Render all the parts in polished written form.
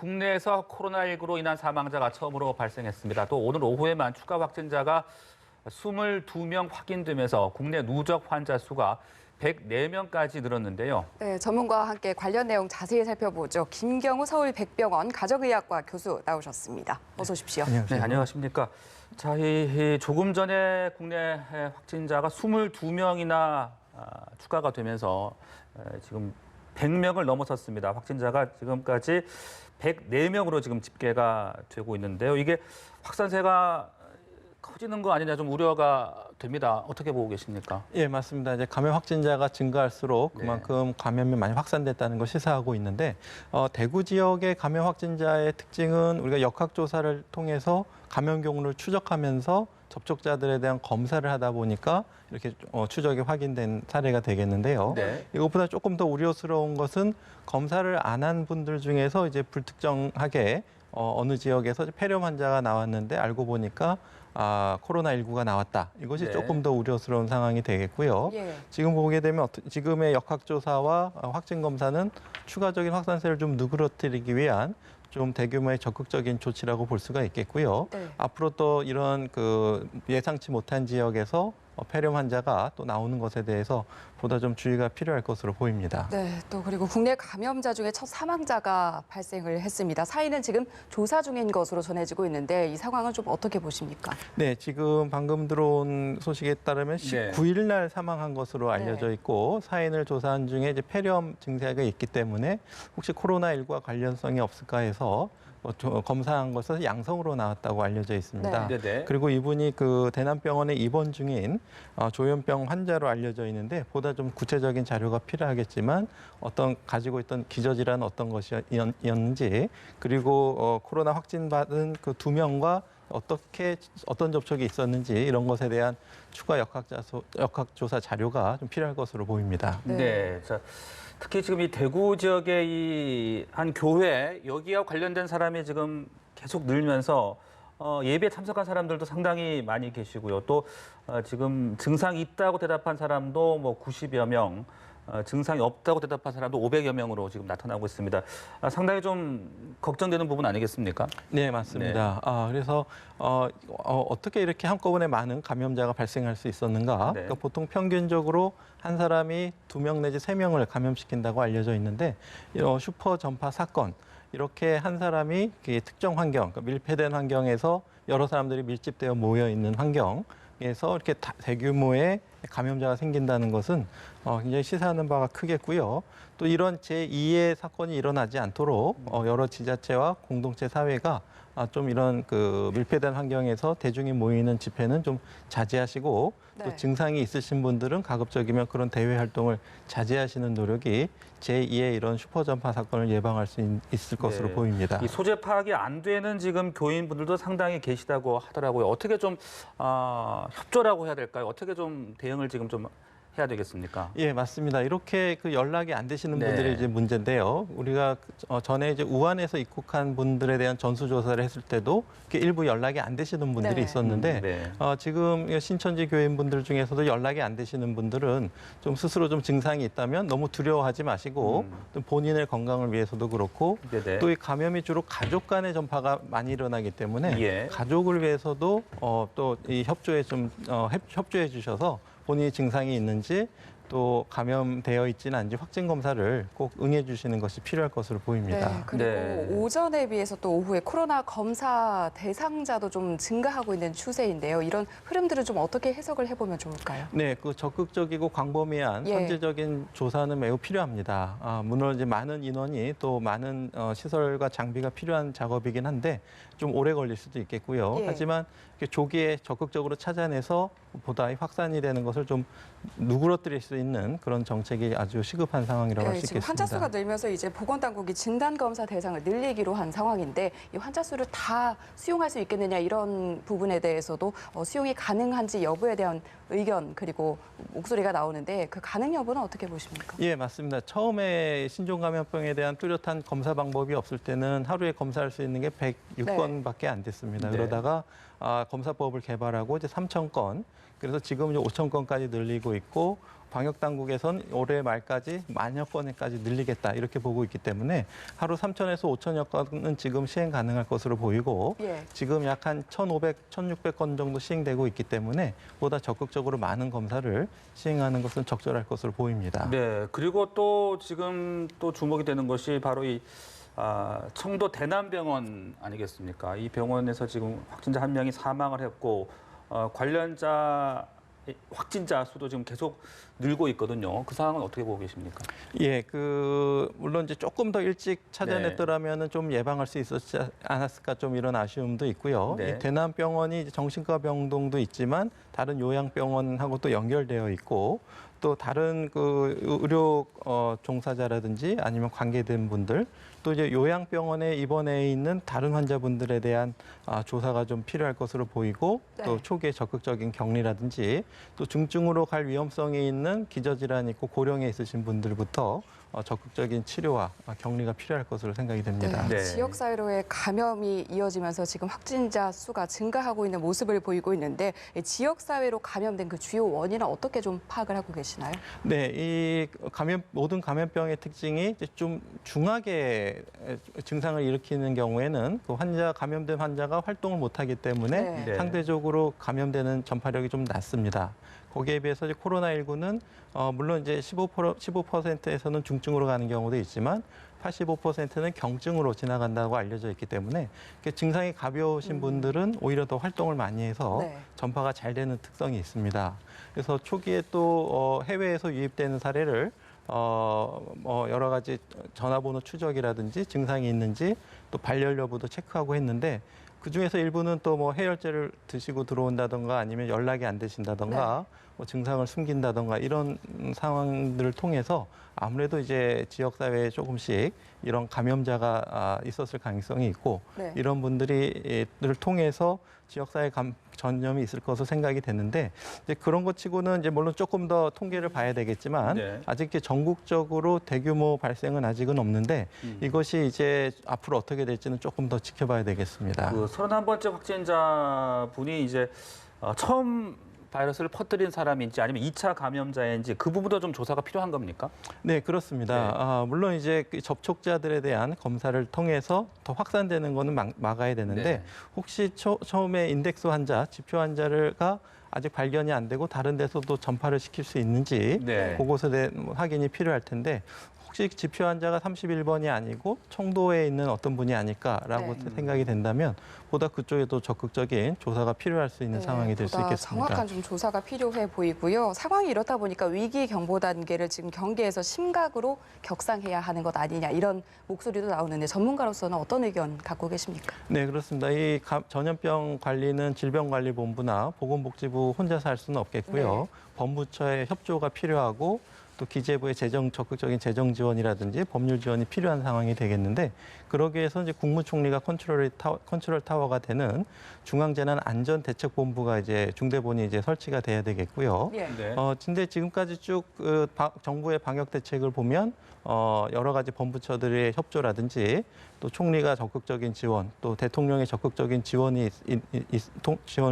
국내에서 코로나19로 인한 사망자가 처음으로 발생했습니다. 또 오늘 오후에만 추가 확진자가 22명 확인되면서 국내 누적 환자 수가 104명까지 늘었는데요. 네, 전문가와 함께 관련 내용 자세히 살펴보죠. 김경우 서울백병원 가정의학과 교수 나오셨습니다. 어서 오십시오. 네, 안녕하십니까. 자, 조금 전에 국내 확진자가 22명이나 추가가 되면서 지금 100명을 넘어섰습니다. 확진자가 지금까지 104명으로 지금 집계가 되고 있는데요. 이게 확산세가 커지는 거 아니냐 좀 우려가 됩니다. 어떻게 보고 계십니까? 예, 맞습니다. 이제 감염 확진자가 증가할수록 그만큼 감염이 많이 확산됐다는 걸 시사하고 있는데 대구 지역의 감염 확진자의 특징은 우리가 역학조사를 통해서 감염 경로를 추적하면서 접촉자들에 대한 검사를 하다 보니까 이렇게 추적이 확인된 사례가 되겠는데요. 네. 이것보다 조금 더 우려스러운 것은 검사를 안 한 분들 중에서 이제 불특정하게 어느 지역에서 폐렴 환자가 나왔는데 알고 보니까 코로나19가 나왔다. 이것이 조금 더 우려스러운 상황이 되겠고요. 예. 지금 보게 되면 지금의 역학조사와 확진검사는 추가적인 확산세를 좀 누그러뜨리기 위한 좀 대규모의 적극적인 조치라고 볼 수가 있겠고요. 네. 앞으로 또 이런 예상치 못한 지역에서 폐렴 환자가 또 나오는 것에 대해서 보다 좀 주의가 필요할 것으로 보입니다. 네, 또 그리고 국내 감염자 중에 첫 사망자가 발생을 했습니다. 사인은 지금 조사 중인 것으로 전해지고 있는데 이 상황은 좀 어떻게 보십니까? 네, 지금 방금 들어온 소식에 따르면 19일 날 사망한 것으로 알려져 있고 사인을 조사한 중에 이제 폐렴 증세가 있기 때문에 혹시 코로나19와 관련성이 없을까 해서 검사한 것은 양성으로 나왔다고 알려져 있습니다. 네. 그리고 이분이 대남병원에 입원 중인 조현병 환자로 알려져 있는데 보다 좀 구체적인 자료가 필요하겠지만 가지고 있던 기저질환 어떤 것이었는지 그리고 코로나 확진받은 그 2명과 어떤 접촉이 있었는지 이런 것에 대한 추가 역학조사 자료가 좀 필요할 것으로 보입니다. 네. 자, 특히 지금 이 대구 지역의 이 한 교회 여기와 관련된 사람이 지금 계속 늘면서 예배에 참석한 사람들도 상당히 많이 계시고요. 또 지금 증상이 있다고 대답한 사람도 뭐 90여 명, 증상이 없다고 대답한 사람도 500여 명으로 지금 나타나고 있습니다. 상당히 좀 걱정되는 부분 아니겠습니까? 네, 맞습니다. 그래서 어떻게 이렇게 한꺼번에 많은 감염자가 발생할 수 있었는가? 그러니까 보통 평균적으로 한 사람이 2명 내지 3명을 감염시킨다고 알려져 있는데 슈퍼 전파 사건 이렇게 한 사람이 특정 환경, 그러니까 밀폐된 환경에서 여러 사람들이 밀집되어 모여 있는 환경에서 이렇게 대규모의 감염자가 생긴다는 것은 굉장히 시사하는 바가 크겠고요. 또 이런 제2의 사건이 일어나지 않도록 여러 지자체와 공동체 사회가 좀 이런 밀폐된 환경에서 대중이 모이는 집회는 좀 자제하시고 또 증상이 있으신 분들은 가급적이면 그런 대외 활동을 자제하시는 노력이 제2의 이런 슈퍼전파 사건을 예방할 수 있을 것으로 보입니다. 이 소재 파악이 안 되는 지금 교인분들도 상당히 계시다고 하더라고요. 어떻게 좀 협조라고 해야 될까요? 어떻게 좀 대응을 지금 좀 해야 되겠습니까? 예, 맞습니다. 이렇게 연락이 안 되시는 분들이 이제 문제인데요. 우리가 전에 이제 우한에서 입국한 분들에 대한 전수조사를 했을 때도 일부 연락이 안 되시는 분들이 있었는데 지금 신천지 교인분들 중에서도 연락이 안 되시는 분들은 좀 스스로 좀 증상이 있다면 너무 두려워하지 마시고 또 본인의 건강을 위해서도 그렇고 또 이 감염이 주로 가족 간의 전파가 많이 일어나기 때문에 가족을 위해서도 또 이 협조해 주셔서 본인이 증상이 있는지 또 감염되어 있지는 않은지 확진 검사를 꼭 응해 주시는 것이 필요할 것으로 보입니다. 네, 그리고 오전에 비해서 또 오후에 코로나 검사 대상자도 좀 증가하고 있는 추세인데요. 이런 흐름들은 좀 어떻게 해석을 해보면 좋을까요? 네, 적극적이고 광범위한 선제적인 조사는 매우 필요합니다. 물론 이제 많은 인원이 또 많은 시설과 장비가 필요한 작업이긴 한데 좀 오래 걸릴 수도 있겠고요. 하지만 조기에 적극적으로 찾아내서 보다 확산이 되는 것을 좀 누그러뜨릴 수 있는 그런 정책이 아주 시급한 상황이라고 할 수 있겠습니다. 지금 환자 수가 늘면서 이제 보건당국이 진단검사 대상을 늘리기로 한 상황인데 이 환자 수를 다 수용할 수 있겠느냐 이런 부분에 대해서도 수용이 가능한지 여부에 대한 의견 그리고 목소리가 나오는데 그 가능 여부는 어떻게 보십니까? 예, 맞습니다. 처음에 신종감염병에 대한 뚜렷한 검사 방법이 없을 때는 하루에 검사할 수 있는 게 106건밖에 안 됐습니다. 그러다가 검사법을 개발하고 이제 3,000건, 그래서 지금 이제 5,000건까지 늘리고 있고 방역 당국에선 올해 말까지 10,000여 건까지 늘리겠다 이렇게 보고 있기 때문에 하루 3,000에서 5,000여 건은 지금 시행 가능할 것으로 보이고 예. 지금 약 한 1,500, 1,600건 정도 시행되고 있기 때문에 보다 적극적으로 많은 검사를 시행하는 것은 적절할 것으로 보입니다. 네. 그리고 또 지금 또 주목이 되는 것이 바로 이 청도 대남병원 아니겠습니까? 이 병원에서 지금 확진자 한 명이 사망을 했고 관련자 확진자 수도 지금 계속 늘고 있거든요. 그 상황은 어떻게 보고 계십니까? 예, 물론 이제 조금 더 일찍 찾아냈더라면은 좀 예방할 수 있었지 않았을까 좀 이런 아쉬움도 있고요. 네. 이 대남병원이 이제 정신과 병동도 있지만 다른 요양병원하고 또 연결되어 있고 또 다른 의료 종사자라든지 아니면 관계된 분들 또 이제 요양병원에 입원해 있는 다른 환자분들에 대한 조사가 좀 필요할 것으로 보이고 또 네. 초기에 적극적인 격리라든지 또 중증으로 갈 위험성이 있는 기저질환이 있고 고령에 있으신 분들부터 적극적인 치료와 격리가 필요할 것으로 생각이 됩니다. 네. 지역 사회로의 감염이 이어지면서 지금 확진자 수가 증가하고 있는 모습을 보이고 있는데 지역 사회로 감염된 그 주요 원인은 어떻게 좀 파악을 하고 계시나요? 네, 이 모든 감염병의 특징이 이제 좀 중하게 증상을 일으키는 경우에는 그 감염된 환자가 활동을 못하기 때문에 네. 상대적으로 감염되는 전파력이 좀 낮습니다. 거기에 비해서 이제 코로나19는 물론 이제 15%에서는 중증으로 가는 경우도 있지만 85%는 경증으로 지나간다고 알려져 있기 때문에 증상이 가벼우신 분들은 오히려 더 활동을 많이 해서 네. 전파가 잘 되는 특성이 있습니다. 그래서 초기에 또 해외에서 유입되는 사례를 여러 가지 전화번호 추적이라든지 증상이 있는지 또 발열 여부도 체크하고 했는데 그중에서 일부는 또 뭐 해열제를 드시고 들어온다던가 아니면 연락이 안 되신다던가 뭐 증상을 숨긴다던가 이런 상황들을 통해서 아무래도 이제 지역사회에 조금씩 이런 감염자가 있었을 가능성이 있고 네. 이런 분들을 통해서 지역사회 전염이 있을 것으로 생각이 되는데 이제 그런 것 치고는 이제 물론 조금 더 통계를 봐야 되겠지만 네. 아직 이렇게 전국적으로 대규모 발생은 아직은 없는데 이것이 이제 앞으로 어떻게 될지는 조금 더 지켜봐야 되겠습니다. 그 31번째 확진자 분이 이제 처음 바이러스를 퍼뜨린 사람인지 아니면 2차 감염자인지 그 부분도 좀 조사가 필요한 겁니까? 네, 그렇습니다. 물론 이제 그 접촉자들에 대한 검사를 통해서 더 확산되는 거는 막아야 되는데 네. 혹시 처음에 인덱스 환자, 지표 환자가 아직 발견이 안 되고 다른 데서도 전파를 시킬 수 있는지 네. 그것에 대한 확인이 필요할 텐데 혹시 지표 환자가 31번이 아니고 청도에 있는 어떤 분이 아닐까라고 네. 생각이 된다면 보다 그쪽에도 적극적인 조사가 필요할 수 있는 상황이 될 수 보다 있겠습니다. 정확한 좀 조사가 필요해 보이고요. 상황이 이렇다 보니까 위기 경보 단계를 지금 경계에서 심각으로 격상해야 하는 것 아니냐 이런 목소리도 나오는데 전문가로서는 어떤 의견 갖고 계십니까? 네, 그렇습니다. 이 전염병 관리는 질병관리본부나 보건복지부 혼자서 할 수는 없겠고요. 네. 법무처의 협조가 필요하고 또 기재부의 적극적인 재정 지원이라든지 법률 지원이 필요한 상황이 되겠는데 그러기 위해서 이제 국무총리가 컨트롤 타워가 되는 중앙재난안전대책본부가 이제 중대본이 이제 설치가 돼야 되겠고요. 예. 네. 근데 지금까지 쭉 정부의 방역 대책을 보면 여러 가지 본부처들의 협조라든지 또 총리가 적극적인 지원, 또 대통령의 적극적인 지원을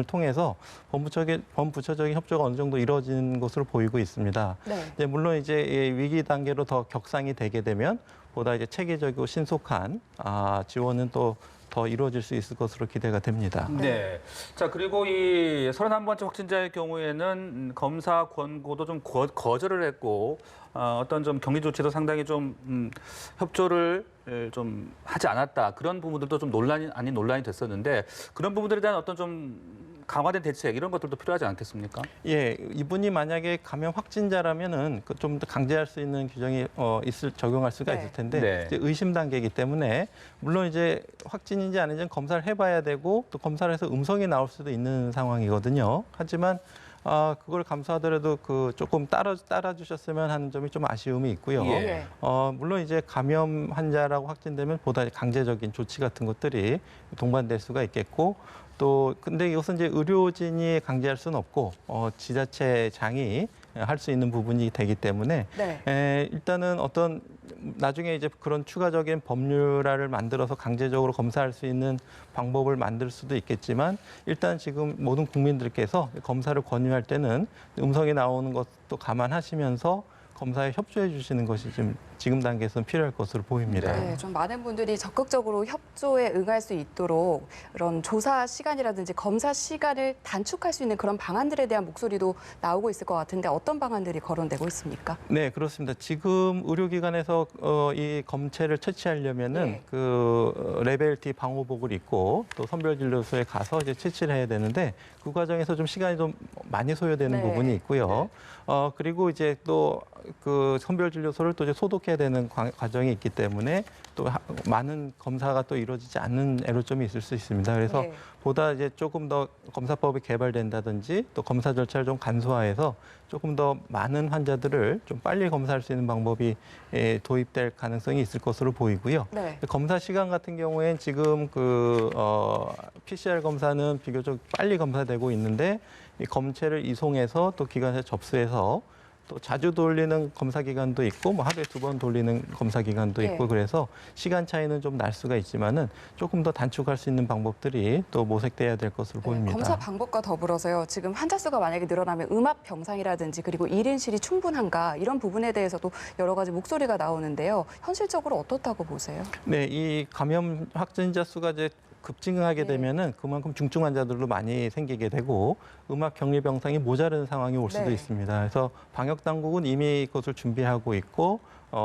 통해서 범부처적인 협조가 어느 정도 이루어지는 것으로 보이고 있습니다. 네. 물론 이제 위기 단계로 더 격상이 되게 되면 보다 이제 체계적이고 신속한 지원은 또 더 이루어질 수 있을 것으로 기대가 됩니다. 네. 자, 그리고 이 31번째 확진자의 경우에는 검사 권고도 좀 거절을 했고 어떤 좀 격리 조치도 상당히 좀 협조를 좀 하지 않았다. 그런 부분들도 좀 논란이 됐었는데 그런 부분들에 대한 어떤 좀 강화된 대책 이런 것들도 필요하지 않겠습니까? 예, 이분이 만약에 감염 확진자라면은 좀 더 강제할 수 있는 규정이 적용할 수가 네. 있을 텐데 네. 이제 의심 단계이기 때문에 물론 이제 확진인지 아닌지 검사를 해봐야 되고 또 검사를 해서 음성이 나올 수도 있는 상황이거든요. 하지만 그걸 감수하더라도 조금 따라주셨으면 하는 점이 좀 아쉬움이 있고요. 예. 물론 이제 감염 환자라고 확진되면 보다 강제적인 조치 같은 것들이 동반될 수가 있겠고 또 근데 이것은 이제 의료진이 강제할 수는 없고 지자체장이 할 수 있는 부분이 되기 때문에 네. 일단은 어떤 나중에 이제 그런 추가적인 법률화를 만들어서 강제적으로 검사할 수 있는 방법을 만들 수도 있겠지만 일단 지금 모든 국민들께서 검사를 권유할 때는 음성이 나오는 것도 감안하시면서 검사에 협조해 주시는 것이 지금 단계에서는 필요할 것으로 보입니다. 네, 좀 많은 분들이 적극적으로 협조에 응할 수 있도록 그런 조사 시간이라든지 검사 시간을 단축할 수 있는 그런 방안들에 대한 목소리도 나오고 있을 것 같은데 어떤 방안들이 거론되고 있습니까? 네, 그렇습니다. 지금 의료기관에서 이 검체를 채취하려면은 네. 그 레벨 D 방호복을 입고 또 선별진료소에 가서 이제 채취를 해야 되는데 그 과정에서 좀 시간이 좀 많이 소요되는 네. 부분이 있고요. 그리고 이제 또 그 선별진료소를 또 이제 소독해야 되는 과정이 있기 때문에 또 많은 검사가 또 이루어지지 않는 애로점이 있을 수 있습니다. 그래서 네. 보다 이제 조금 더 검사법이 개발된다든지 또 검사 절차를 좀 간소화해서 조금 더 많은 환자들을 좀 빨리 검사할 수 있는 방법이 도입될 가능성이 있을 것으로 보이고요. 네. 검사 시간 같은 경우엔 지금 PCR 검사는 비교적 빨리 검사되고 있는데 이 검체를 이송해서 또 기관에 접수해서 또 자주 돌리는 검사 기간도 있고 뭐 하루에 2번 돌리는 검사 기간도 있고 네. 그래서 시간 차이는 좀 날 수가 있지만은 조금 더 단축할 수 있는 방법들이 또 모색돼야 될 것으로 보입니다. 검사 방법과 더불어서요. 지금 환자 수가 만약에 늘어나면 음압 병상이라든지 그리고 1인실이 충분한가 이런 부분에 대해서도 여러 가지 목소리가 나오는데요. 현실적으로 어떻다고 보세요? 네, 이 감염 확진자 수가 이제 급증하게 네. 되면은 그만큼 중증 환자들도 많이 생기게 되고 음압 격리 병상이 모자라는 상황이 올 수도 네. 있습니다. 그래서 방역 당국은 이미 그것을 준비하고 있고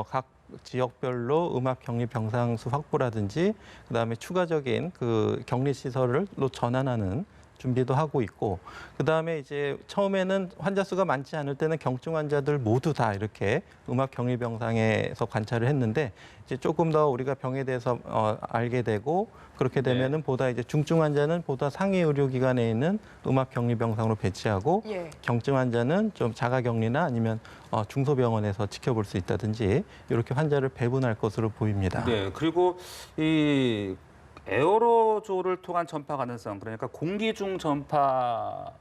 각 지역별로 음압 격리 병상 수 확보라든지 그다음에 추가적인 그 격리 시설을 전환하는 준비도 하고 있고 그다음에 이제 처음에는 환자 수가 많지 않을 때는 경증 환자들 모두 다 이렇게 음압 격리 병상에서 관찰을 했는데 이제 조금 더 우리가 병에 대해서 알게 되고 그렇게 되면은 보다 이제 중증 환자는 보다 상위 의료기관에 있는 음압 격리 병상으로 배치하고 예. 경증 환자는 좀 자가 격리나 아니면 중소병원에서 지켜볼 수 있다든지 이렇게 환자를 배분할 것으로 보입니다. 네, 그리고 이 에어로졸을 통한 전파 가능성, 그러니까 공기 중 전파도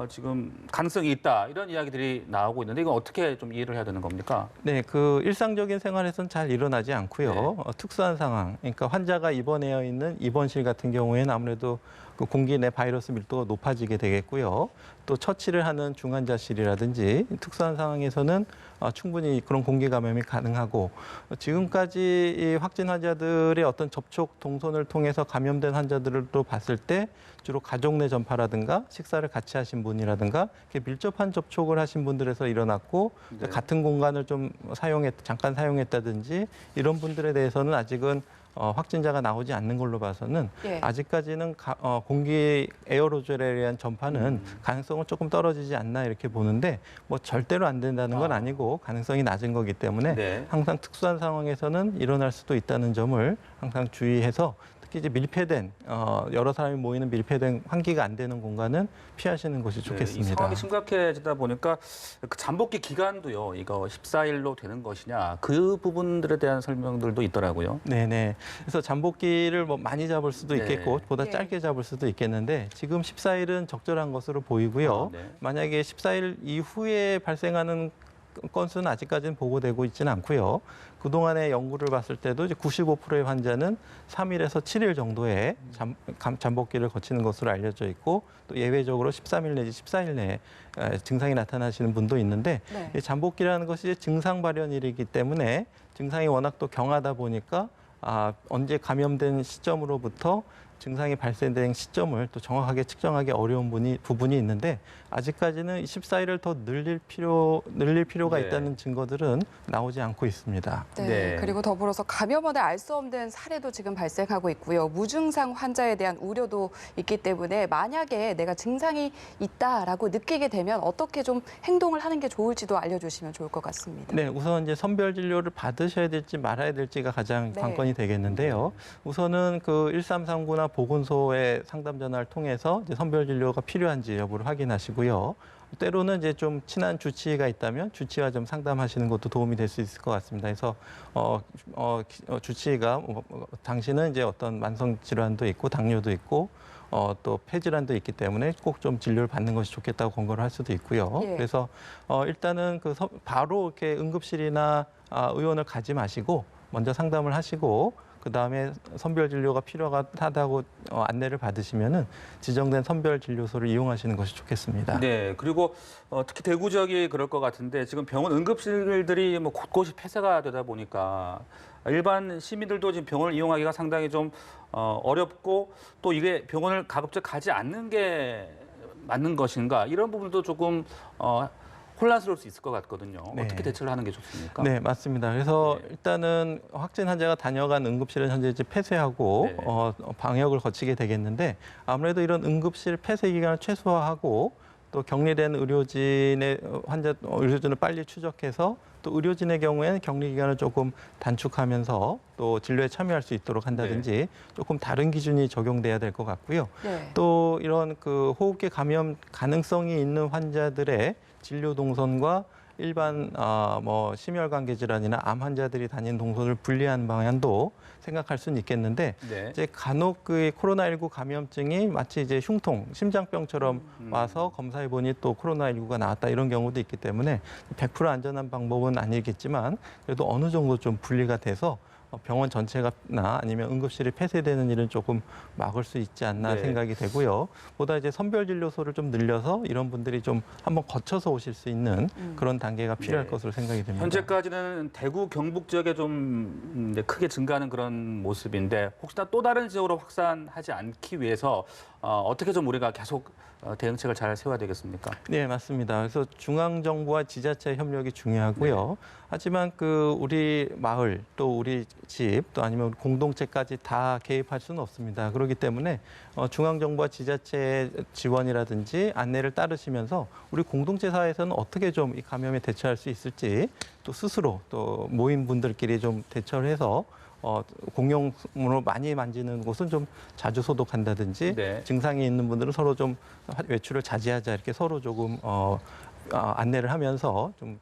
지금 가능성이 있다 이런 이야기들이 나오고 있는데 이건 어떻게 좀 이해를 해야 되는 겁니까? 네, 그 일상적인 생활에서는 잘 일어나지 않고요. 네. 특수한 상황, 그러니까 환자가 입원해 있는 입원실 같은 경우에는 아무래도 그 공기 내 바이러스 밀도가 높아지게 되겠고요. 또 처치를 하는 중환자실이라든지 특수한 상황에서는 충분히 그런 공기 감염이 가능하고 지금까지 이 확진 환자들의 어떤 접촉 동선을 통해서 감염된 환자들을 또 봤을 때 주로 가족 내 전파라든가 식사를 같이 하신 분이라든가 이렇게 밀접한 접촉을 하신 분들에서 일어났고 네. 같은 공간을 좀 잠깐 사용했다든지 이런 분들에 대해서는 아직은 확진자가 나오지 않는 걸로 봐서는 예. 아직까지는 공기 에어로졸에 의한 전파는 가능성은 조금 떨어지지 않나 이렇게 보는데 뭐 절대로 안 된다는 건 아니고 가능성이 낮은 거기 때문에 네. 항상 특수한 상황에서는 일어날 수도 있다는 점을 항상 주의해서 특히 이제 밀폐된 여러 사람이 모이는 밀폐된 환기가 안 되는 공간은 피하시는 것이 네, 이 좋겠습니다. 상황이 심각해지다 보니까 그 잠복기 기간도요. 이거 14일로 되는 것이냐 그 부분들에 대한 설명들도 있더라고요. 네네. 그래서 잠복기를 뭐 많이 잡을 수도 네. 있겠고 보다 예. 짧게 잡을 수도 있겠는데 지금 14일은 적절한 것으로 보이고요. 네. 만약에 14일 이후에 발생하는 건수는 아직까지는 보고되고 있지는 않고요. 그동안의 연구를 봤을 때도 이제 95%의 환자는 3일에서 7일 정도의 잠복기를 거치는 것으로 알려져 있고 또 예외적으로 13일 내지 14일 내에 증상이 나타나시는 분도 있는데 네. 이 잠복기라는 것이 증상 발현일이기 때문에 증상이 워낙 또 경하다 보니까 언제 감염된 시점으로부터 증상이 발생된 시점을 또 정확하게 측정하기 어려운 부분이 있는데 아직까지는 14일을 더 늘릴 필요가 네. 있다는 증거들은 나오지 않고 있습니다. 네. 네. 그리고 더불어서 감염원의 알 수 없는 사례도 지금 발생하고 있고요. 무증상 환자에 대한 우려도 있기 때문에 만약에 내가 증상이 있다라고 느끼게 되면 어떻게 좀 행동을 하는 게 좋을지도 알려주시면 좋을 것 같습니다. 네, 우선 이제 선별 진료를 받으셔야 될지 말아야 될지가 가장 네. 관건이 되겠는데요. 우선은 그 1339나 보건소의 상담 전화를 통해서 이제 선별 진료가 필요한지 여부를 확인하시고요. 때로는 이제 좀 친한 주치의가 있다면 주치의와 좀 상담하시는 것도 도움이 될 수 있을 것 같습니다. 그래서 주치의가 당신은 이제 어떤 만성 질환도 있고 당뇨도 있고 또 폐질환도 있기 때문에 꼭 좀 진료를 받는 것이 좋겠다고 권고를 할 수도 있고요. 예. 그래서 일단은 바로 이렇게 응급실이나 의원을 가지 마시고 먼저 상담을 하시고 그다음에 선별 진료가 필요하다고 안내를 받으시면은 지정된 선별 진료소를 이용하시는 것이 좋겠습니다. 네, 그리고 특히 대구 지역이 그럴 것 같은데 지금 병원 응급실들이 뭐 곳곳이 폐쇄가 되다 보니까 일반 시민들도 지금 병원을 이용하기가 상당히 좀 어렵고 또 이게 병원을 가급적 가지 않는 게 맞는 것인가 이런 부분도 조금 혼란스러울 수 있을 것 같거든요. 네. 어떻게 대처를 하는 게 좋습니까? 네, 맞습니다. 그래서 네. 일단은 확진 환자가 다녀간 응급실은 현재 이제 폐쇄하고 네. 방역을 거치게 되겠는데 아무래도 이런 응급실 폐쇄 기간을 최소화하고 또 격리된 의료진의 의료진을 빨리 추적해서 또 의료진의 경우에는 격리 기간을 조금 단축하면서 또 진료에 참여할 수 있도록 한다든지 조금 다른 기준이 적용돼야 될 것 같고요. 네. 또 이런 그 호흡기 감염 가능성이 있는 환자들의 진료 동선과 일반 심혈관계 질환이나 암 환자들이 다니는 동선을 분리하는 방향도 생각할 수는 있겠는데 네. 이제 간혹 그 코로나19 감염증이 마치 이제 흉통, 심장병처럼 와서 검사해 보니 또 코로나19가 나왔다 이런 경우도 있기 때문에 100% 안전한 방법은 아니겠지만 그래도 어느 정도 좀 분리가 돼서 병원 전체가나 아니면 응급실이 폐쇄되는 일은 조금 막을 수 있지 않나 네. 생각이 되고요. 보다 이제 선별 진료소를 좀 늘려서 이런 분들이 좀 한번 거쳐서 오실 수 있는 그런 단계가 필요할 네. 것으로 생각이 됩니다. 현재까지는 대구, 경북 지역에 좀 이제 크게 증가하는 그런 모습인데 혹시나 또 다른 지역으로 확산하지 않기 위해서 어떻게 좀 우리가 계속 대응책을 잘 세워야 되겠습니까? 네, 맞습니다. 그래서 중앙 정부와 지자체 협력이 중요하고요. 하지만 그 우리 마을 또 우리 집 또 아니면 우리 공동체까지 다 개입할 수는 없습니다. 그렇기 때문에 중앙 정부와 지자체의 지원이라든지 안내를 따르시면서 우리 공동체 사회에서는 어떻게 좀 이 감염에 대처할 수 있을지 또 스스로 또 모임 분들끼리 좀 대처를 해서 공용으로 많이 만지는 곳은 좀 자주 소독한다든지 네. 증상이 있는 분들은 서로 좀 외출을 자제하자 이렇게 서로 조금 안내를 하면서 좀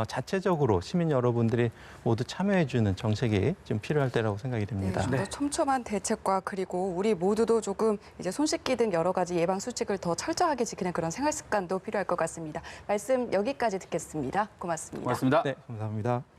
자체적으로 시민 여러분들이 모두 참여해주는 정책이 좀 필요할 때라고 생각이 됩니다. 좀 더 촘촘한 대책과 그리고 우리 모두도 조금 이제 손 씻기 등 여러 가지 예방 수칙을 더 철저하게 지키는 그런 생활 습관도 필요할 것 같습니다. 말씀 여기까지 듣겠습니다. 고맙습니다. 고맙습니다. 네, 감사합니다.